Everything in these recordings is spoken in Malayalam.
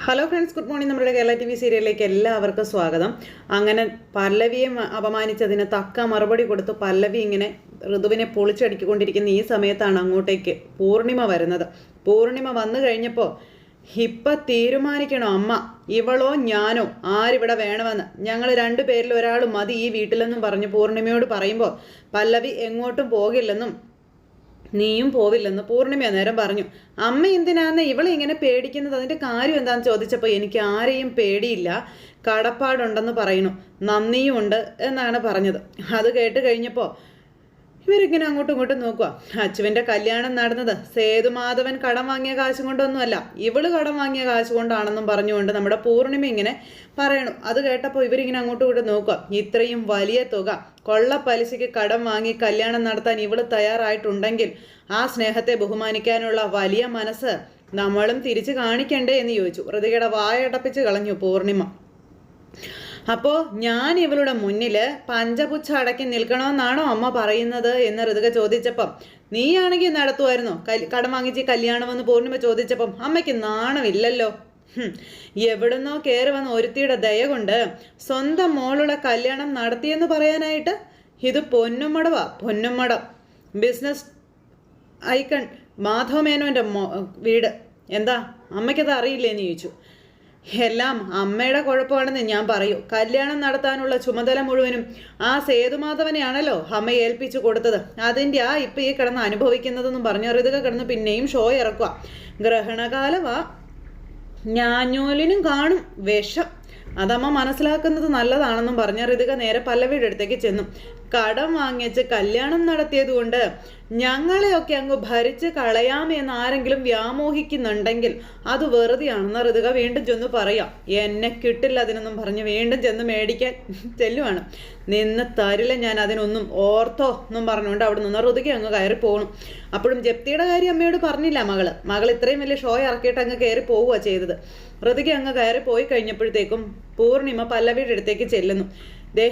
Hello friends, good morning. നമ്മുടെ കേരള TV സീരിയലിലേക്ക് എല്ലാവർക്കും സ്വാഗതം. അങ്ങനെ പല്ലവിയെ അപമാനിച്ചതിന് തക്ക മറുപടി കൊടുത്ത് പല്ലവി ഇങ്ങനെ ഋതുവിനെ പൊളിച്ചടിക്കൊണ്ടിരിക്കുന്ന ഈ സമയത്താണ് അങ്ങോട്ടേക്ക് പൂർണിമ വരുന്നത്. പൂർണിമ വന്നു കഴിഞ്ഞപ്പോൾ ഇപ്പം തീരുമാനിക്കണോ അമ്മ, ഇവളോ ഞാനോ ആരിവിടെ വേണമെന്ന്, ഞങ്ങൾ രണ്ടുപേരിൽ ഒരാൾ മതി ഈ വീട്ടിലെന്നും പറഞ്ഞ് പൂർണിമയോട് പറയുമ്പോൾ പല്ലവി എങ്ങോട്ടും പോകില്ലെന്നും നീയും പോവില്ലെന്ന് പൂർണിമ നേരം പറഞ്ഞു. അമ്മ എന്തിനാന്ന് ഇവളെ ഇങ്ങനെ പേടിക്കുന്നത്, അതിൻ്റെ കാര്യം എന്താണെന്ന് ചോദിച്ചപ്പോൾ എനിക്ക് ആരെയും പേടിയില്ല, കടപ്പാടുണ്ടെന്ന് പറയുന്നു, നന്ദിയും ഉണ്ട് എന്നാണ് പറഞ്ഞത്. അത് കേട്ട് കഴിഞ്ഞപ്പോൾ ഇവരിങ്ങനെ അങ്ങോട്ടും ഇങ്ങോട്ടും നോക്കുക. അച്ചുവിൻ്റെ കല്യാണം നടന്നത് സേതുമാധവൻ കടം വാങ്ങിയ കാശ് കൊണ്ടൊന്നുമല്ല, ഇവള് കടം വാങ്ങിയ കാശ് കൊണ്ടാണെന്നും പറഞ്ഞുകൊണ്ട് നമ്മുടെ പൂർണിമ ഇങ്ങനെ പറയണു. അത് കേട്ടപ്പോൾ ഇവരിങ്ങനെ അങ്ങോട്ടും ഇങ്ങോട്ടും നോക്കുക. ഇത്രയും വലിയ തുക കൊള്ളപ്പലിശയ്ക്ക് കടം വാങ്ങി കല്യാണം നടത്താൻ ഇവള് തയ്യാറായിട്ടുണ്ടെങ്കിൽ ആ സ്നേഹത്തെ ബഹുമാനിക്കാനുള്ള വലിയ മനസ്സ് നമ്മളും തിരിച്ചു കാണിക്കണ്ടേ എന്ന് ചോദിച്ചു. ഋതികയുടെ വായടപ്പിച്ച് കളഞ്ഞു പൂർണിമ. അപ്പോൾ ഞാൻ ഇവളുടെ മുന്നിൽ പഞ്ചപുച്ഛ അടക്കി നിൽക്കണമെന്നാണോ അമ്മ പറയുന്നത് എന്ന് ഋതിക ചോദിച്ചപ്പം, നീയാണെങ്കിൽ നടത്തുമായിരുന്നോ കടം വാങ്ങിച്ച് കല്യാണമെന്ന് പൂർണിമ ചോദിച്ചപ്പം അമ്മയ്ക്ക് നാണമില്ലല്ലോ. എവിടുന്നോ കയറി വന്ന ഒരുത്തിയുടെ ദയ കൊണ്ട് സ്വന്തം മോളുടെ കല്യാണം നടത്തിയെന്ന് പറയാനായിട്ട്? ഇത് പൊന്നുമടവാ, പൊന്നുമടം. ബിസിനസ് ഐക്കൺ മാധവ മേനോൻ്റെ വീട്. എന്താ അമ്മയ്ക്കത് അറിയില്ലേന്ന് ചോദിച്ചു. എല്ലാം അമ്മയുടെ കുഴപ്പമാണെന്ന് ഞാൻ പറയൂ. കല്യാണം നടത്താനുള്ള ചുമതല മുഴുവനും ആ സേതുമാധവനെയാണല്ലോ അമ്മ ഏൽപ്പിച്ചു കൊടുത്തത്. അതിൻ്റെ ഇപ്പം ഈ കിടന്ന് അനുഭവിക്കുന്നതെന്നും പറഞ്ഞു ഋതിക കിടന്ന് പിന്നെയും ഷോ ഇറക്കുക. ഗ്രഹണകാലമാ, ഞാഞ്ഞൂലിനും കാണും വിഷം, അതമ്മ മനസ്സിലാക്കുന്നത് നല്ലതാണെന്നും പറഞ്ഞ ഋതിക നേരെ പല്ലവിയുടെ അടുത്തേക്ക് ചെന്നു. കടം വാങ്ങിച്ച് കല്യാണം നടത്തിയത് കൊണ്ട് ഞങ്ങളെയൊക്കെ അങ്ങ് ഭരിച്ച് കളയാമെന്ന് ആരെങ്കിലും വ്യാമോഹിക്കുന്നുണ്ടെങ്കിൽ അത് വെറുതെയാണെന്ന് ഋതിക വീണ്ടും ചെന്ന് പറയാം. എന്നെ കിട്ടില്ല അതിനൊന്നും പറഞ്ഞ് വീണ്ടും ചെന്ന് മേടിക്കാൻ ചെല്ലുവാണ്. നിന്ന് തരില്ല ഞാൻ അതിനൊന്നും, ഓർത്തോ എന്നും പറഞ്ഞുകൊണ്ട് അവിടെ നിന്ന് ഋതിക അങ്ങ് കയറി പോകണം. അപ്പോഴും ജപ്തിയുടെ കാര്യം അമ്മയോട് പറഞ്ഞില്ല മകൾ ഇത്രയും വലിയ ഷോ ഇറക്കിയിട്ട് അങ്ങ് കയറി പോവുക ചെയ്തത്. ഋതിക അങ്ങ് കയറി പോയി കഴിഞ്ഞപ്പോഴത്തേക്കും പൂർണിമ പല്ലവിയുടെ അടുത്തേക്ക് ചെല്ലുന്നു. ദേ,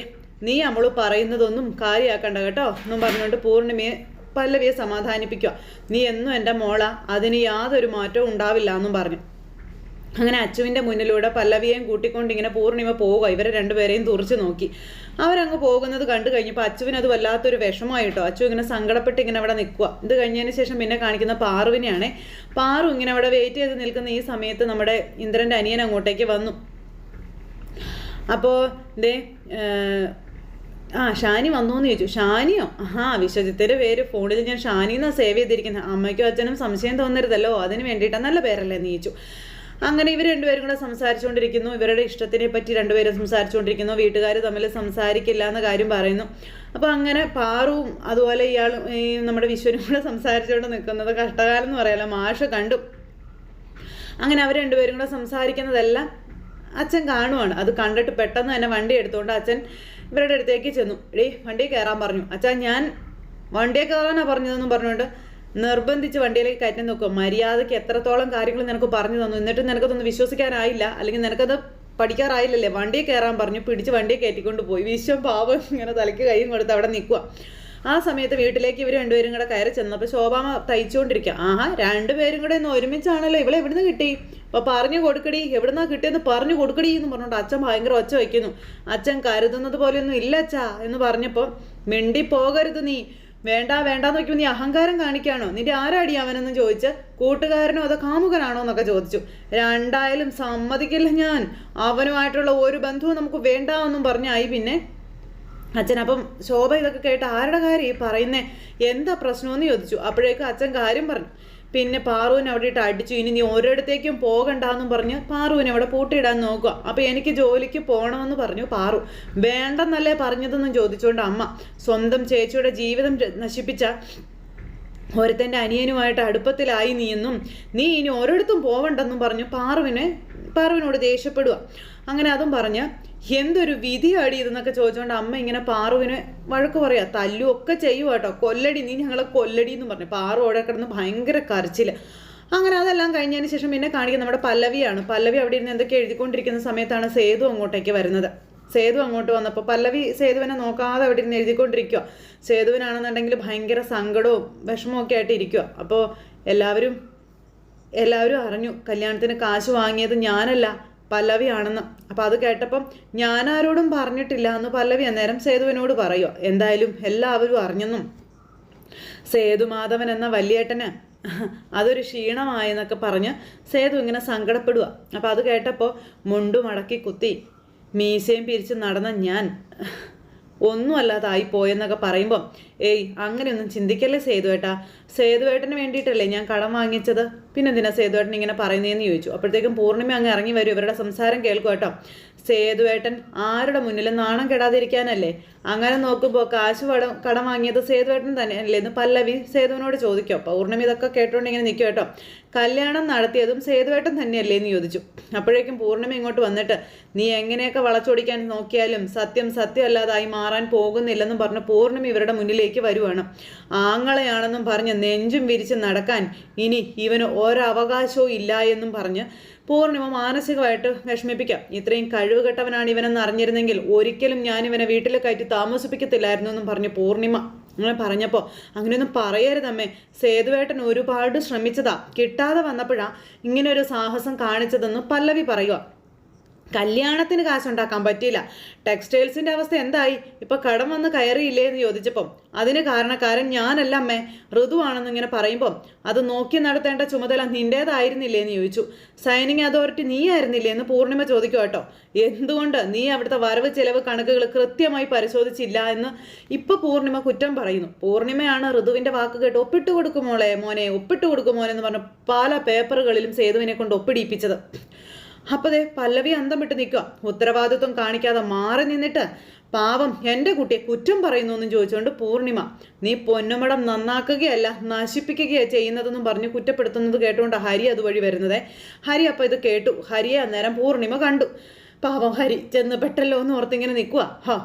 നീ അവള് പറയുന്നതൊന്നും കാര്യമാക്കണ്ട കേട്ടോ എന്നും പറഞ്ഞുകൊണ്ട് പല്ലവിയെ സമാധാനിപ്പിക്കുക. നീ എന്നും എൻ്റെ മോള, അതിന് യാതൊരു മാറ്റവും ഉണ്ടാവില്ല എന്നും പറഞ്ഞു. അങ്ങനെ അച്ചുവിൻ്റെ മുന്നിലൂടെ പല്ലവിയെയും കൂട്ടിക്കൊണ്ട് ഇങ്ങനെ പൂർണിമ പോവുക. ഇവരെ രണ്ടുപേരെയും തുറച്ചു നോക്കി. അവരങ്ങ് പോകുന്നത് കണ്ടു കഴിഞ്ഞപ്പോൾ അച്ചുവിന് അത് വല്ലാത്തൊരു വിഷമമായിട്ടോ. അച്ചു ഇങ്ങനെ സങ്കടപ്പെട്ട് ഇങ്ങനെ അവിടെ നിൽക്കുക. ഇത് കഴിഞ്ഞതിന് ശേഷം പിന്നെ കാണിക്കുന്ന പാറുവിനെയാണേ. പാറു ഇങ്ങനെ അവിടെ വെയിറ്റ് ചെയ്ത് നിൽക്കുന്ന ഈ സമയത്ത് നമ്മുടെ ഇന്ദ്രൻ്റെ അനിയൻ അങ്ങോട്ടേക്ക് വന്നു. അപ്പോൾ ദേ ഷാനി വന്നോന്ന് ചോദിച്ചു. ഷാനിയോ? വിശ്വജിത്തിൻ്റെ പേര് ഫോണിൽ ഞാൻ ഷാനിന്നാണ് സേവ് ചെയ്തിരിക്കുന്നത്. അമ്മയ്ക്കും അച്ഛനും സംശയം തോന്നരുതല്ലോ, അതിന് വേണ്ടിയിട്ടാണ്, നല്ല പേരല്ലേ എന്ന് ചോദിച്ചു. അങ്ങനെ ഇവർ രണ്ടുപേരും കൂടെ സംസാരിച്ചുകൊണ്ടിരിക്കുന്നു. ഇവരുടെ ഇഷ്ടത്തിനെ പറ്റി രണ്ടുപേരും സംസാരിച്ചുകൊണ്ടിരിക്കുന്നു. വീട്ടുകാർ തമ്മിൽ സംസാരിക്കില്ല എന്ന കാര്യം പറയുന്നു. അപ്പോൾ അങ്ങനെ പാറുവും അതുപോലെ ഇയാളും ഈ നമ്മുടെ വിശ്വനും കൂടെ സംസാരിച്ചുകൊണ്ട് നിൽക്കുന്നത് കഷ്ടകാലം എന്ന് പറയാലോ. മാഷ് കണ്ടു. അങ്ങനെ അവർ രണ്ടുപേരും കൂടെ സംസാരിക്കുന്നതെല്ലാം അച്ഛൻ കാണുവാണ്. അത് കണ്ടിട്ട് പെട്ടെന്ന് തന്നെ വണ്ടി എടുത്തുകൊണ്ട് അച്ഛൻ ഇവരുടെ അടുത്തേക്ക് ചെന്നു. വണ്ടി കയറാൻ പറഞ്ഞു. അച്ഛാ, ഞാൻ വണ്ടിയെ കയറാനാണ് പറഞ്ഞതെന്നും പറഞ്ഞുകൊണ്ട് നിർബന്ധിച്ച് വണ്ടിയിലേക്ക് കയറ്റാൻ നോക്കും. മര്യാദയ്ക്ക് എത്രത്തോളം കാര്യങ്ങൾ നിനക്ക് പറഞ്ഞു തന്നു, എന്നിട്ട് നിനക്കതൊന്നും വിശ്വസിക്കാനായില്ല, അല്ലെങ്കിൽ നിനക്കത് പഠിക്കാറായില്ലല്ലേ? വണ്ടിയെ കയറാൻ പറഞ്ഞു, പിടിച്ച് വണ്ടിയെ കയറ്റിക്കൊണ്ട് പോയി. വിശ്വം പാവം ഇങ്ങനെ തലയ്ക്ക് കൈയും കൊടുത്ത് അവിടെ നിൽക്കുക. ആ സമയത്ത് വീട്ടിലേക്ക് ഇവർ രണ്ടുപേരും കൂടെ കയറി ചെന്നപ്പോൾ ശോഭാമ തയ്ച്ചുകൊണ്ടിരിക്കുക. രണ്ടുപേരും കൂടെ ഒന്ന് ഒരുമിച്ചാണല്ലോ, ഇവളെ എവിടുന്ന് കിട്ടി? അപ്പോൾ പറഞ്ഞു കൊടുക്കടി, എവിടുന്നാ കിട്ടിയെന്ന് പറഞ്ഞു കൊടുക്കടി എന്ന് പറഞ്ഞുകൊണ്ട് അച്ഛൻ ഭയങ്കര ഒച്ച വയ്ക്കുന്നു. അച്ഛൻ കരുതുന്നത് പോലെയൊന്നും ഇല്ല അച്ഛാ എന്ന് പറഞ്ഞപ്പോൾ, മിണ്ടി പോകരുത് നീ, വേണ്ടാന്ന് നോക്കുമ്പോൾ നീ അഹങ്കാരം കാണിക്കാണോ? നിന്റെ ആരാടി അവനെന്ന് ചോദിച്ച്, കൂട്ടുകാരനോ അതോ കാമുകനാണോ എന്നൊക്കെ ചോദിച്ചു. രണ്ടായാലും സമ്മതിക്കില്ല ഞാൻ, അവനുമായിട്ടുള്ള ഒരു ബന്ധവും നമുക്ക് വേണ്ട എന്നും പറഞ്ഞായി പിന്നെ അച്ഛൻ. അപ്പം ശോഭ ഇതൊക്കെ കേട്ട് ആരുടെ കാര്യം ഈ പറയുന്നേ, എന്താ പ്രശ്നമെന്ന് ചോദിച്ചു. അപ്പോഴേക്കും അച്ഛൻ കാര്യം പറഞ്ഞു. പിന്നെ പാറുവിനെ അവിടെ ഇട്ട് അടിച്ചു. ഇനി നീ ഒരിടത്തേക്കും പോകണ്ടെന്നും പറഞ്ഞ് പാറുവിനെ അവിടെ പൂട്ടിയിടാൻ നോക്കുക. അപ്പോൾ എനിക്ക് ജോലിക്ക് പോകണമെന്ന് പറഞ്ഞു പാറു. വേണ്ടെന്നല്ലേ പറഞ്ഞതെന്നും ചോദിച്ചുകൊണ്ട് അമ്മ, സ്വന്തം ചേച്ചിയുടെ ജീവിതം നശിപ്പിച്ച ഒരുത്തൻ്റെ അനിയനുമായിട്ട് അടുപ്പത്തിലായി നീയെന്നും നീ ഇനി ഒരിടത്തും പോവണ്ടെന്നും പറഞ്ഞു പാറുവിനോട് ദേഷ്യപ്പെടുക. അങ്ങനെ അതും പറഞ്ഞ് എന്തൊരു വിധിയാടി ഇതെന്നൊക്കെ ചോദിച്ചുകൊണ്ട് അമ്മ ഇങ്ങനെ പാറുവിനെ വഴക്ക് പറയാ, തല്ലും ഒക്കെ ചെയ്യുക കേട്ടോ. കൊല്ലടി, നീ ഞങ്ങളെ കൊല്ലടി എന്ന് പറഞ്ഞു. പാറു അവിടെ കിടന്ന് ഭയങ്കര കരച്ചിൽ. അങ്ങനെ അതെല്ലാം കഴിഞ്ഞതിന് ശേഷം പിന്നെ കാണിക്കുന്നത് നമ്മുടെ പല്ലവിയാണ്. പല്ലവി അവിടെ ഇരുന്ന് എന്തൊക്കെ എഴുതിക്കൊണ്ടിരിക്കുന്ന സമയത്താണ് സേതു അങ്ങോട്ടേക്ക് വരുന്നത്. സേതു അങ്ങോട്ട് വന്നപ്പോൾ പല്ലവി സേതുവിനെ നോക്കാതെ അവിടെ ഇരുന്ന് എഴുതിക്കൊണ്ടിരിക്കുക. സേതുവിനാണെന്നുണ്ടെങ്കിൽ ഭയങ്കര സങ്കടവും വിഷമവും ഒക്കെ ആയിട്ട് ഇരിക്കുക. അപ്പോൾ എല്ലാവരും എല്ലാവരും അറിഞ്ഞു കല്യാണത്തിന് കാശ് വാങ്ങിയത് ഞാനല്ല പല്ലവിയാണെന്ന്. അപ്പം അത് കേട്ടപ്പം ഞാനാരോടും പറഞ്ഞിട്ടില്ല എന്ന് പല്ലവി അന്നേരം സേതുവിനോട് പറയുക. എന്തായാലും എല്ലാവരും അറിഞ്ഞെന്നും സേതുമാധവൻ എന്ന വല്യേട്ടന് അതൊരു ക്ഷീണമായെന്നൊക്കെ പറഞ്ഞ് സേതു ഇങ്ങനെ സങ്കടപ്പെടുക. അപ്പം അത് കേട്ടപ്പോൾ മുണ്ടു മടക്കി കുത്തി മീശയും പിരിച്ച് നടന്ന ഞാൻ ഒന്നുമല്ലാതായി പോയെന്നൊക്കെ പറയുമ്പം ഏയ് അങ്ങനെയൊന്നും ചിന്തിക്കല്ലേ സേതുവേട്ടാ, സേതുവേട്ടന് വേണ്ടിയിട്ടല്ലേ ഞാൻ കടം വാങ്ങിച്ചത്, പിന്നെ എന്തിനാ സേതുവേട്ടൻ ഇങ്ങനെ പറയുന്നതെന്ന് ചോദിച്ചു. അപ്പോഴത്തേക്കും പൂർണിമ അങ്ങ് ഇറങ്ങി വരും. ഇവരുടെ സംസാരം കേൾക്കും കേട്ടോ. സേതുവേട്ടൻ ആരുടെ മുന്നിൽ നാണം കെടാതിരിക്കാനല്ലേ, അങ്ങനെ നോക്കുമ്പോൾ കാശ് കടം വാങ്ങിയത് സേതുവേട്ടൻ തന്നെ അല്ലേ എന്ന് പല്ലവി സേതുവിനോട് ചോദിക്കും. പൂർണിമ ഇതൊക്കെ കേട്ടോണ്ട് ഇങ്ങനെ നിൽക്കും കേട്ടോ. കല്യാണം നടത്തിയതും സേതുവേട്ടൻ തന്നെയല്ലേ എന്ന് ചോദിച്ചു. അപ്പോഴേക്കും പൂർണിമ ഇങ്ങോട്ട് വന്നിട്ട് നീ എങ്ങനെയൊക്കെ വളച്ചൊടിക്കാൻ നോക്കിയാലും സത്യം സത്യമല്ലാതായി മാറാൻ പോകുന്നില്ലെന്നും പറഞ്ഞ് പൂർണിമ ഇവരുടെ മുന്നിലേക്ക് വരുവാണ്. ആങ്ങളെയാണെന്നും പറഞ്ഞ് നെഞ്ചും വിരിച്ച് നടക്കാൻ ഇനി ഇവന് ഒരവകാശവും ഇല്ല എന്നും പറഞ്ഞ് പൂർണിമ മാനസികമായിട്ട് വിഷമിപ്പിക്കാം. ഇത്രയും കഴിവുകെട്ടവനാണ് ഇവനെന്ന് അറിഞ്ഞിരുന്നെങ്കിൽ ഒരിക്കലും ഞാൻ ഇവനെ വീട്ടിൽ കയറ്റി താമസിപ്പിക്കത്തില്ലായിരുന്നു എന്നും പറഞ്ഞു പൂർണിമ. അങ്ങനെ പറഞ്ഞപ്പോൾ അങ്ങനെയൊന്നും പറയരുതമ്മേ, സേതുവേട്ടൻ ഒരുപാട് ശ്രമിച്ചതാ, കിട്ടാതെ വന്നപ്പോഴാ ഇങ്ങനെ ഒരു സാഹസം കാണിച്ചതെന്ന് പല്ലവി പറയുക. കല്യാണത്തിന് കാശുണ്ടാക്കാൻ പറ്റിയില്ല, ടെക്സ്റ്റൈൽസിൻ്റെ അവസ്ഥ എന്തായി, ഇപ്പം കടം വന്ന് കയറിയില്ലേ എന്ന് ചോദിച്ചപ്പം അതിന് കാരണക്കാരൻ ഞാനല്ല അമ്മേ, ഋതുവാണെന്ന് ഇങ്ങനെ പറയുമ്പം അത് നോക്കി നടത്തേണ്ട ചുമതല നിൻ്റേതായിരുന്നില്ലേ എന്ന് ചോദിച്ചു. സൈനിങ് അതോറിറ്റി നീ ആയിരുന്നില്ലേ എന്ന് പൂർണിമ ചോദിക്കും കേട്ടോ. എന്തുകൊണ്ട് നീ അവിടുത്തെ വരവ് ചിലവ് കണക്കുകൾ കൃത്യമായി പരിശോധിച്ചില്ല എന്ന് ഇപ്പോൾ പൂർണിമ കുറ്റം പറയുന്നു. പൂർണിമയാണ് ഋതുവിൻ്റെ വാക്ക് കേട്ട് ഒപ്പിട്ട് കൊടുക്കുമോളെ മോനെ, ഒപ്പിട്ട് കൊടുക്കുമോനെന്ന് പറഞ്ഞ് പല പേപ്പറുകളിലും സേതുവിനെ കൊണ്ട് ഒപ്പിടിയിപ്പിച്ചത്. അപ്പോൾ ദേ പല്ലവി അന്തം വിട്ട് നിൽക്കുക. ഉത്തരവാദിത്വം കാണിക്കാതെ മാറി നിന്നിട്ട് പാവം എൻ്റെ കുട്ടിയെ കുറ്റം പറയുന്നു എന്നും ചോദിച്ചുകൊണ്ട് പൂർണിമ നീ പൊന്നുമടം നന്നാക്കുകയല്ല നശിപ്പിക്കുകയാണ് ചെയ്യുന്നതെന്നും പറഞ്ഞ് കുറ്റപ്പെടുത്തുന്നത് കേട്ടുകൊണ്ട് ഹരി അതുവഴി വരുന്നത്. ഹരി അപ്പോൾ ഇത് കേട്ടു. ഹരിയെ അന്നേരം പൂർണിമ കണ്ടു. പാവം ഹരി ചെന്ന് പെട്ടല്ലോ എന്ന് ഓർത്തിങ്ങനെ നിൽക്കുക.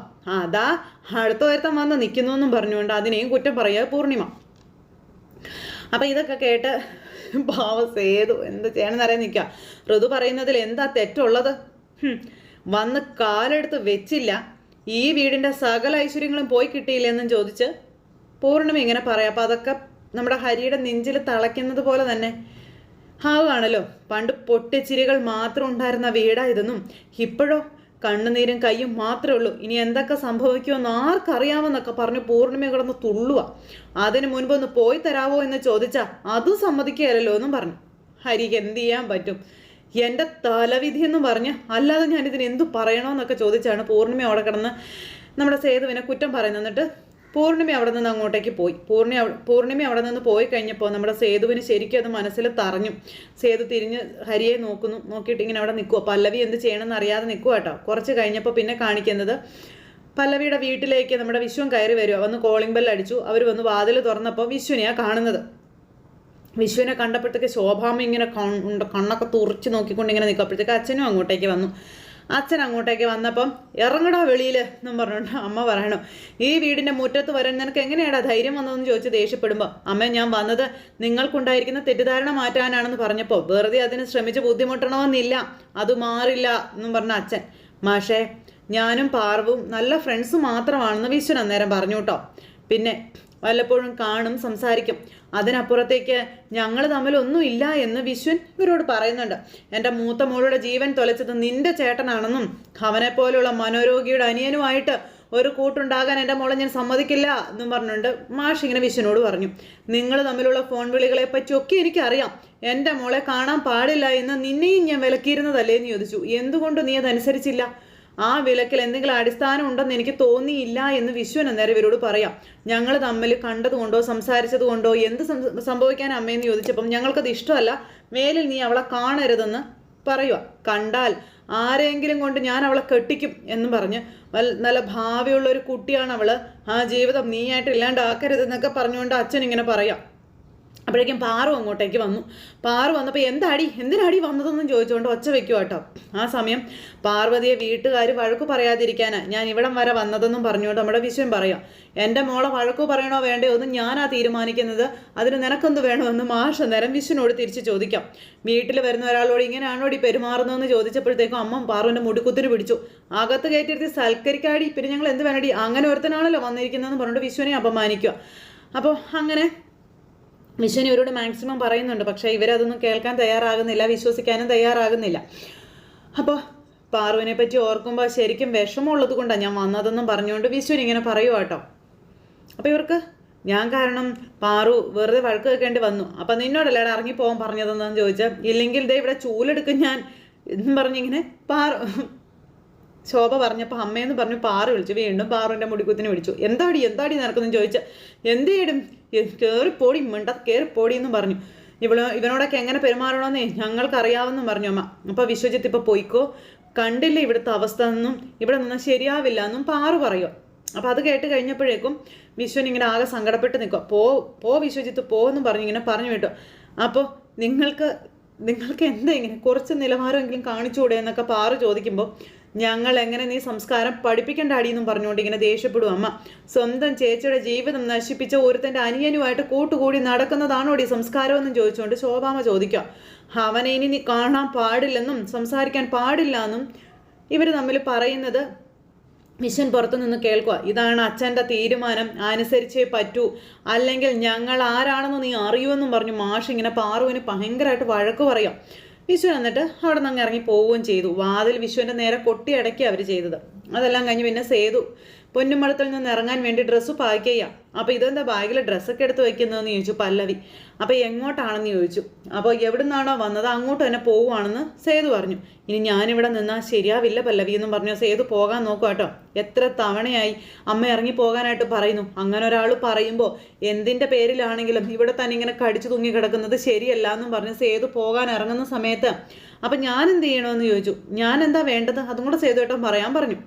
അതാ അടുത്ത ഒരുത്തം വന്ന് നിൽക്കുന്നു എന്നും പറഞ്ഞുകൊണ്ട് അതിനെയും കുറ്റം പറയുക പൂർണിമ. അപ്പം ഇതൊക്കെ കേട്ട് പാവം സേതു എന്ത് ചെയ്യണമെന്നറിയാൻ നിൽക്കുക. ഋതു പറയുന്നതിൽ എന്താ തെറ്റുള്ളത്? വന്ന് കാലെടുത്ത് വെച്ചില്ല, ഈ വീടിൻ്റെ സകല ഐശ്വര്യങ്ങളും പോയി കിട്ടിയില്ലെന്നും ചോദിച്ച് പൂർണിമ ഇങ്ങനെ പറയാം. അപ്പം അതൊക്കെ നമ്മുടെ ഹരിയുടെ നെഞ്ചിൽ തളയ്ക്കുന്നത് പോലെ തന്നെ ആവുകയാണല്ലോ. പണ്ട് പൊട്ടിച്ചിരികൾ മാത്രം ഉണ്ടായിരുന്ന വീടായതെന്നും ഇപ്പോഴോ കണ്ണുനീരും കയ്യും മാത്രമേ ഉള്ളൂ, ഇനി എന്തൊക്കെ സംഭവിക്കുമെന്ന് ആർക്കറിയാമെന്നൊക്കെ പറഞ്ഞ് പൂർണിമ കിടന്ന് തുള്ളുക. അതിന് മുൻപൊന്ന് പോയി തരാവോ എന്ന് ചോദിച്ചാൽ അതും സമ്മതിക്കുകയല്ലോ എന്നും പറഞ്ഞു. ഹരിക്ക് എന്ത് ചെയ്യാൻ പറ്റും, എൻ്റെ തലവിധി എന്ന് പറഞ്ഞ് അല്ലാതെ ഞാനിതിന് എന്തു പറയണമെന്നൊക്കെ ചോദിച്ചാണ് പൂർണിമ അവിടെ കിടന്ന് നമ്മുടെ സേതുവിനെ കുറ്റം പറയുന്നത്. എന്നിട്ട് പൂർണിമ അവിടെ നിന്ന് അങ്ങോട്ടേക്ക് പോയി. പൂർണിമ അവിടെ നിന്ന് പോയി കഴിഞ്ഞപ്പോൾ നമ്മുടെ സേതുവിന് ശരിക്കും അത് മനസ്സിൽ തറഞ്ഞു. സേതു തിരിഞ്ഞ് ഹരിയെ നോക്കുന്നു. നോക്കിയിട്ട് ഇങ്ങനെ അവിടെ നിൽക്കുക. പല്ലവി എന്ത് ചെയ്യണമെന്ന് അറിയാതെ നിൽക്കുക കേട്ടോ. കുറച്ച് കഴിഞ്ഞപ്പോൾ പിന്നെ കാണിക്കുന്നത് പല്ലവിയുടെ വീട്ടിലേക്ക് നമ്മുടെ വിശ്വം കയറി വരിക. വന്ന് കോളിംഗ് ബെൽ അടിച്ചു. അവർ വന്ന് വാതിൽ തുറന്നപ്പോൾ വിശ്വനെയാണ് കാണുന്നത്. വിശ്വനെ കണ്ടപ്പോഴത്തേക്ക് ശോഭാമ ഇങ്ങനെ കണ്ണൊക്കെ തുറച്ച് നോക്കിക്കൊണ്ട് ഇങ്ങനെ നിൽക്കും. അപ്പോഴത്തേക്ക് അച്ഛനും അങ്ങോട്ടേക്ക് വന്നു. അച്ഛൻ അങ്ങോട്ടേക്ക് വന്നപ്പം ഇറങ്ങടാ വെളിയിൽ എന്നും പറഞ്ഞുകൊണ്ട് അമ്മ പറയണം, ഈ വീടിൻ്റെ മുറ്റത്ത് വരാൻ നിനക്ക് എങ്ങനെയാടാ ധൈര്യം വന്നതെന്ന് ചോദിച്ച് ദേഷ്യപ്പെടുമ്പോൾ അമ്മ ഞാൻ വന്നത് നിങ്ങൾക്കുണ്ടായിരിക്കുന്ന തെറ്റിദ്ധാരണ മാറ്റാനാണെന്ന് പറഞ്ഞപ്പോൾ വെറുതെ അതിന് ശ്രമിച്ച് ബുദ്ധിമുട്ടണമെന്നില്ല, അത് മാറില്ല എന്നും പറഞ്ഞ അച്ഛൻ. മാഷേ ഞാനും പാർവും നല്ല ഫ്രണ്ട്സ് മാത്രമാണെന്ന് വിശ്വൻ അന്നേരം പറഞ്ഞു കേട്ടോ. പിന്നെ വല്ലപ്പോഴും കാണും സംസാരിക്കും, അതിനപ്പുറത്തേക്ക് ഞങ്ങൾ തമ്മിലൊന്നും ഇല്ല എന്ന് വിശ്വൻ ഇവരോട് പറയുന്നുണ്ട്. എൻ്റെ മൂത്ത മോളുടെ ജീവൻ തൊലച്ചത് നിന്റെ ചേട്ടനാണെന്നും അവനെപ്പോലുള്ള മനോരോഗിയുടെ അനിയനുമായിട്ട് ഒരു കൂട്ടുണ്ടാകാൻ എൻ്റെ മോളെ ഞാൻ സമ്മതിക്കില്ല എന്നും പറഞ്ഞുകൊണ്ട് മാഷ് ഇങ്ങനെ വിശ്വനോട് പറഞ്ഞു. നിങ്ങൾ തമ്മിലുള്ള ഫോൺ വിളികളെ പറ്റിയൊക്കെ എനിക്കറിയാം, എൻ്റെ മോളെ കാണാൻ പാടില്ല എന്ന് നിന്നെയും ഞാൻ വിലക്കിയിരുന്നതല്ലേ എന്ന് ചോദിച്ചു. എന്തുകൊണ്ട് നീ അതനുസരിച്ചില്ല? ആ വിലക്കിൽ എന്തെങ്കിലും അടിസ്ഥാനം ഉണ്ടെന്ന് എനിക്ക് തോന്നിയില്ല എന്ന് വിശ്വൻ അന്നേരം ഇവരോട് പറയാം. ഞങ്ങൾ തമ്മിൽ കണ്ടതുകൊണ്ടോ സംസാരിച്ചത് കൊണ്ടോ എന്ത് സംഭവിക്കാൻ അമ്മയെന്ന് ചോദിച്ചപ്പം ഞങ്ങൾക്കത് ഇഷ്ടമല്ല, മേലിൽ നീ അവളെ കാണരുതെന്ന് പറയുക. കണ്ടാൽ ആരെങ്കിലും കൊണ്ട് ഞാൻ അവളെ കെട്ടിക്കും എന്നും പറഞ്ഞ് നല്ല ഭാവിയുള്ള ഒരു കുട്ടിയാണ് അവൾ, ആ ജീവിതം നീയായിട്ട് ഇല്ലാണ്ടാക്കരുതെന്നൊക്കെ പറഞ്ഞുകൊണ്ട് അച്ഛൻ ഇങ്ങനെ പറയാം. അപ്പോഴേക്കും പാറു അങ്ങോട്ടേക്ക് വന്നു. പാറു വന്നപ്പോൾ എന്തിനാടി വന്നതെന്നും ചോദിച്ചുകൊണ്ട് ഒച്ച വെക്കുക കേട്ടോ. ആ സമയം പാർവതിയെ വീട്ടുകാർ വഴക്കു പറയാതിരിക്കാനാണ് ഞാൻ ഇവിടം വരെ വന്നതെന്നും പറഞ്ഞുകൊണ്ട് നമ്മുടെ വിശ്വൻ പറയാം. എൻ്റെ മോളെ വഴക്കു പറയണോ വേണ്ടയോ ഒന്നും ഞാനാ തീരുമാനിക്കുന്നത്, അതിന് നിനക്കെന്ത് വേണമെന്ന് മാഷ് നേരം വിശ്വനോട് തിരിച്ച് ചോദിക്കാം. വീട്ടിൽ വരുന്ന ഒരാളോട് ഇങ്ങനെയാണോടി പെരുമാറുന്നതെന്ന് ചോദിച്ചപ്പോഴത്തേക്കും അമ്മ പാറുവിൻ്റെ മുടിക്കുത്തിന് പിടിച്ചു. അകത്ത് കയറ്റിയിരുത്തി സൽക്കരിക്കാടി, പിന്നെ ഞങ്ങൾ എന്ത് വേണടി, അങ്ങനെ ഒരുത്തനാണല്ലോ വന്നിരിക്കുന്നതെന്ന് പറഞ്ഞിട്ട് വിശ്വനെ അപമാനിക്കുക. അപ്പോൾ അങ്ങനെ വിശ്വൻ ഇവരോട് മാക്സിമം പറയുന്നുണ്ട്. പക്ഷേ ഇവരതൊന്നും കേൾക്കാൻ തയ്യാറാകുന്നില്ല, വിശ്വസിക്കാനും തയ്യാറാകുന്നില്ല. അപ്പോൾ പാറുവിനെ പറ്റി ഓർക്കുമ്പോൾ ശരിക്കും വിഷമമുള്ളത് കൊണ്ടാണ് ഞാൻ വന്നതെന്നും പറഞ്ഞുകൊണ്ട് വിശ്വൻ ഇങ്ങനെ പറയുക കേട്ടോ. അപ്പോൾ ഇവർക്ക് ഞാൻ കാരണം പാറു വെറുതെ വഴക്ക് വെക്കേണ്ടി വന്നു, അപ്പം നിന്നോടല്ലേടാ ഇറങ്ങിപ്പോകാൻ പറഞ്ഞതെന്നു ചോദിച്ചാൽ, ഇല്ലെങ്കിൽ ദേ ഇവിടെ ചൂലെടുക്കും ഞാൻ എന്നും പറഞ്ഞിങ്ങനെ ശോഭ പറഞ്ഞപ്പോൾ അമ്മയെന്ന് പറഞ്ഞു പാറു വിളിച്ചു. വീണ്ടും പാറുവിൻ്റെ മുടിക്കുത്തിന് വിളിച്ചു. എന്താടി നടക്കുന്നെന്ന് ചോദിച്ചാൽ, എന്ത് ചെയ്യും കയറിപ്പോടി മിണ്ട കയറിപ്പോടി എന്നും പറഞ്ഞു. ഇവനോടൊക്കെ എങ്ങനെ പെരുമാറണമെന്നേ ഞങ്ങൾക്കറിയാമെന്നും പറഞ്ഞു അമ്മ. അപ്പോൾ വിശ്വജിത്ത് ഇപ്പോൾ പോയിക്കോ, കണ്ടില്ല ഇവിടുത്തെ അവസ്ഥ എന്നും ഇവിടെ നിന്നാൽ ശരിയാവില്ല എന്നും പാറു പറയുക. അപ്പോൾ അത് കേട്ട് കഴിഞ്ഞപ്പോഴേക്കും വിശ്വൻ ഇങ്ങനെ ആകെ സങ്കടപ്പെട്ട് നിൽക്കുക. പോ വിശ്വജിത്ത് എന്നും പറഞ്ഞിങ്ങനെ പറഞ്ഞു വിട്ടു. അപ്പോൾ നിങ്ങൾക്ക് എന്താ ഇങ്ങനെ കുറച്ച് നിലവാരമെങ്കിലും കാണിച്ചുകൂടെ എന്നൊക്കെ പാറു ചോദിക്കുമ്പോൾ, ഞങ്ങൾ എങ്ങനെ നീ സംസ്കാരം പഠിപ്പിക്കേണ്ട അടിയെന്നും പറഞ്ഞുകൊണ്ട് ഇങ്ങനെ ദേഷ്യപ്പെടും അമ്മ. സ്വന്തം ചേച്ചിയുടെ ജീവിതം നശിപ്പിച്ച ഒരുത്തൻ്റെ അനിയനുമായിട്ട് കൂട്ടുകൂടി നടക്കുന്നതാണോടി സംസ്കാരമെന്നും ചോദിച്ചുകൊണ്ട് ശോഭാമ ചോദിക്കുക. അവനെ ഇനി നീ കാണാൻ പാടില്ലെന്നും സംസാരിക്കാൻ പാടില്ല എന്നും ഇവർ തമ്മിൽ പറയുന്നത് വിശ്വൻ പുറത്തു നിന്ന് കേൾക്കുക. ഇതാണ് അച്ഛൻ്റെ തീരുമാനം, അനുസരിച്ചേ പറ്റൂ, അല്ലെങ്കിൽ ഞങ്ങൾ ആരാണെന്ന് നീ അറിയുമെന്നും പറഞ്ഞു മാഷ് ഇങ്ങനെ പാറുവിന് ഭയങ്കരമായിട്ട് വഴക്ക് പറയാം. വിശ്വൻ എന്നിട്ട് അവിടെ നിന്ന് അങ്ങ് ഇറങ്ങി പോവുകയും ചെയ്തു. വാതിൽ വിശ്വൻ്റെ നേരെ കൊട്ടിയടക്കി അവർ ചെയ്തത്. അതെല്ലാം കഴിഞ്ഞ് പിന്നെ സേതു പൊന്നുമടത്തിൽ നിന്ന് ഇറങ്ങാൻ വേണ്ടി ഡ്രസ്സ് പാക്ക് ചെയ്യാം. അപ്പോൾ ഇതെന്താ ബാഗിൽ ഡ്രസ്സൊക്കെ എടുത്ത് വെക്കുന്നതെന്ന് ചോദിച്ചു പല്ലവി. അപ്പോൾ എങ്ങോട്ടാണെന്ന് ചോദിച്ചു. അപ്പോൾ എവിടെ നിന്നാണോ വന്നത് അങ്ങോട്ട് തന്നെ പോവുകയാണെന്ന് സേതു പറഞ്ഞു. ഇനി ഞാനിവിടെ നിന്നാൽ ശരിയാവില്ല പല്ലവി എന്നും പറഞ്ഞു സേതു പോകാൻ നോക്കുക കേട്ടോ. എത്ര തവണയായി അമ്മ ഇറങ്ങി പോകാനായിട്ട് പറയുന്നു. അങ്ങനെ ഒരാൾ പറയുമ്പോൾ എന്തിൻ്റെ പേരിലാണെങ്കിലും ഇവിടെ തന്നെ ഇങ്ങനെ കടിച്ചു തൂങ്ങി കിടക്കുന്നത് ശരിയല്ല എന്നും പറഞ്ഞ് സേതു പോകാൻ ഇറങ്ങുന്ന സമയത്ത് അപ്പം ഞാൻ എന്ത് ചെയ്യണമെന്ന് ചോദിച്ചു. ഞാൻ എന്താ വേണ്ടത് അതും കൂടെ സേതു ഏട്ടൻ പറയാൻ പറഞ്ഞു.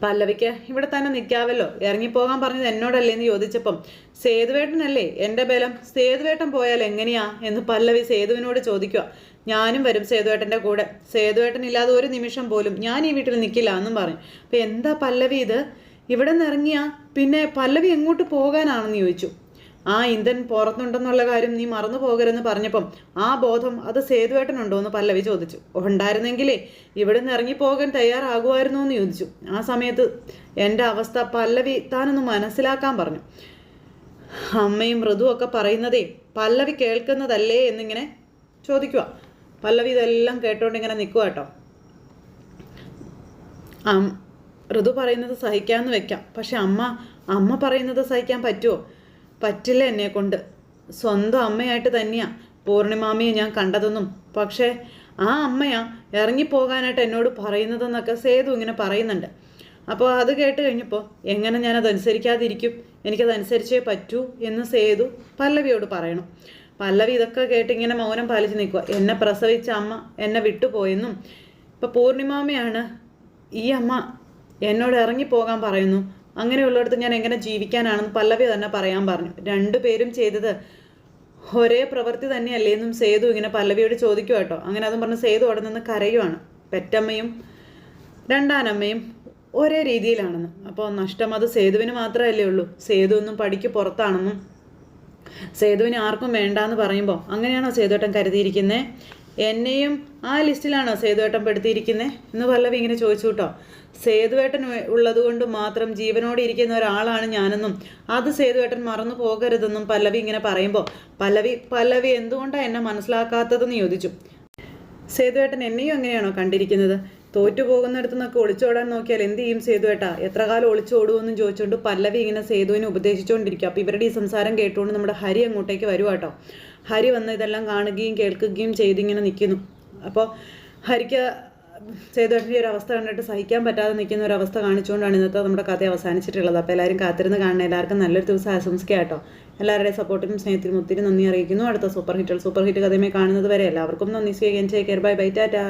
പല്ലവിക്ക് ഇവിടെ തന്നെ നിൽക്കാവല്ലോ, ഇറങ്ങിപ്പോകാൻ പറഞ്ഞത് എന്നോടല്ലേ എന്ന് ചോദിച്ചപ്പം, സേതുവേട്ടനല്ലേ എൻ്റെ ബലം, സേതുവേട്ടൻ പോയാൽ എങ്ങനെയാ എന്ന് പല്ലവി സേതുവിനോട് ചോദിക്കുക. ഞാനും വരും സേതുവേട്ടൻ്റെ കൂടെ, സേതുവേട്ടനില്ലാതെ ഒരു നിമിഷം പോലും ഞാൻ ഈ വീട്ടിൽ നിൽക്കില്ല എന്നും പറഞ്ഞു. അപ്പം എന്താ പല്ലവി ഇത്, ഇവിടെ നിന്ന് ഇറങ്ങിയാ പിന്നെ പല്ലവി എങ്ങോട്ട് പോകാനാണെന്ന് ചോദിച്ചു. ആ ഇന്ധൻ പുറത്തുണ്ടെന്നുള്ള കാര്യം നീ മറന്നു പോകരുതെന്ന് പറഞ്ഞപ്പം ആ ബോധം അത് സേതുവേട്ടനുണ്ടോ എന്ന് പല്ലവി ചോദിച്ചു. ഉണ്ടായിരുന്നെങ്കിലേ ഇവിടെ നിന്ന് ഇറങ്ങിപ്പോകാൻ തയ്യാറാകുമായിരുന്നു എന്ന് ചോദിച്ചു. ആ സമയത്ത് എൻ്റെ അവസ്ഥ പല്ലവി താനൊന്ന് മനസ്സിലാക്കാൻ പറഞ്ഞു. അമ്മയും മൃദുവും ഒക്കെ പറയുന്നതേ പല്ലവി കേൾക്കുന്നതല്ലേ എന്നിങ്ങനെ ചോദിക്കുക. പല്ലവി ഇതെല്ലാം കേട്ടോണ്ട് ഇങ്ങനെ നിൽക്കുക കേട്ടോ. ഋതു പറയുന്നത് സഹിക്കാമെന്ന് വെക്കാം, പക്ഷെ അമ്മ പറയുന്നത് സഹിക്കാൻ പറ്റുമോ? പറ്റില്ല എന്നെക്കൊണ്ട്. സ്വന്തം അമ്മയായിട്ട് തന്നെയാണ് പൂർണിമാമിയെ ഞാൻ കണ്ടതെന്നും പക്ഷേ ആ അമ്മയാ ഇറങ്ങിപ്പോകാനായിട്ട് എന്നോട് പറയുന്നതെന്നൊക്കെ സേതു ഇങ്ങനെ പറയുന്നുണ്ട്. അപ്പോൾ അത് കേട്ട് കഴിഞ്ഞപ്പോൾ എങ്ങനെ ഞാനതനുസരിക്കാതിരിക്കും, എനിക്കതനുസരിച്ചേ പറ്റൂ എന്ന് സേതു പല്ലവിയോട് പറയണം. പല്ലവി ഇതൊക്കെ കേട്ട് ഇങ്ങനെ മൗനം പാലിച്ച് നിൽക്കുക. എന്നെ പ്രസവിച്ച അമ്മ എന്നെ വിട്ടുപോയെന്നും ഇപ്പോൾ പൂർണിമാമയാണ് ഈ അമ്മ എന്നോട് ഇറങ്ങിപ്പോകാൻ പറയുന്നു, അങ്ങനെയുള്ളിടത്ത് ഞാൻ എങ്ങനെ ജീവിക്കാനാണെന്ന് പല്ലവി തന്നെ പറയാൻ പറഞ്ഞു. രണ്ടുപേരും ചെയ്തത് ഒരേ പ്രവൃത്തി തന്നെയല്ലേ എന്നും സേതു ഇങ്ങനെ പല്ലവിയോട് ചോദിക്കുക കേട്ടോ. അങ്ങനെ അതും പറഞ്ഞ് സേതു അവിടെ നിന്ന് കരയുവാണ്. പെറ്റമ്മയും രണ്ടാനമ്മയും ഒരേ രീതിയിലാണെന്ന്. അപ്പോൾ നഷ്ടം അത് സേതുവിന് മാത്രമല്ലേ ഉള്ളൂ, സേതു ഒന്നും പടിക്ക് പുറത്താണെന്നും സേതുവിന് ആർക്കും വേണ്ടാന്ന് പറയുമ്പോൾ അങ്ങനെയാണോ സേതുവേട്ടൻ കരുതിയിരിക്കുന്നത്? എന്നെയും ആ ലിസ്റ്റിലാണോ സേതുവേട്ടൻ പെടുത്തിയിരിക്കുന്നത് എന്ന് പല്ലവി ഇങ്ങനെ ചോദിച്ചു കേട്ടോ. സേതുവേട്ടൻ ഉള്ളത് കൊണ്ട് മാത്രം ജീവനോടെ ഇരിക്കുന്ന ഒരാളാണ് ഞാനെന്നും അത് സേതുവേട്ടൻ മറന്നു പോകരുതെന്നും പല്ലവി ഇങ്ങനെ പറയുമ്പോൾ പല്ലവി എന്തുകൊണ്ടാണ് എന്നെ മനസ്സിലാക്കാത്തതെന്ന് ചോദിച്ചു. സേതുവേട്ടൻ എന്നെയും അങ്ങനെയാണോ കണ്ടിരിക്കുന്നത്? തോറ്റുപോകുന്നിടത്തു നിന്നൊക്കെ ഒളിച്ചോടാൻ നോക്കിയാൽ എന്ത് ചെയ്യും സേതുവേട്ടാ, എത്ര കാലം ഒളിച്ചോടുമെന്നും ചോദിച്ചുകൊണ്ട് പല്ലവി ഇങ്ങനെ സേതുവിനെ ഉപദേശിച്ചുകൊണ്ടിരിക്കുക. അപ്പോൾ ഇവരുടെ ഈ സംസാരം കേട്ടുകൊണ്ട് നമ്മുടെ ഹരി അങ്ങോട്ടേക്ക് വരുക കേട്ടോ. ഹരി വന്ന് ഇതെല്ലാം കാണുകയും കേൾക്കുകയും ചെയ്തിങ്ങനെ നിൽക്കുന്നു. അപ്പോൾ ഹരിക്ക് സേതുവേട്ടൻ്റെ ഒരു അവസ്ഥ കണ്ടിട്ട് സഹിക്കാൻ പറ്റാതെ നിൽക്കുന്ന ഒരു അവസ്ഥ കാണിച്ചുകൊണ്ടാണ് ഇന്നത്തെ നമ്മുടെ കഥ അവസാനിച്ചിട്ടുള്ളത്. അപ്പോൾ എല്ലാവരും കാത്തിരുന്ന് കാണണം. എല്ലാവർക്കും നല്ലൊരു ദിവസം ആശംസിക്കുക കേട്ടോ. എല്ലാവരുടെയും സപ്പോർട്ടിനും സ്നേഹത്തിനും ഒത്തിരി നന്ദി അറിയിക്കുന്നു. അടുത്ത സൂപ്പർ ഹിറ്റ് കഥയുമായി കാണുന്നത് വരെ എല്ലാവർക്കും നന്ദി. സ്വീകരിക്കാൻ ബൈ ബൈ ടാറ്റാ.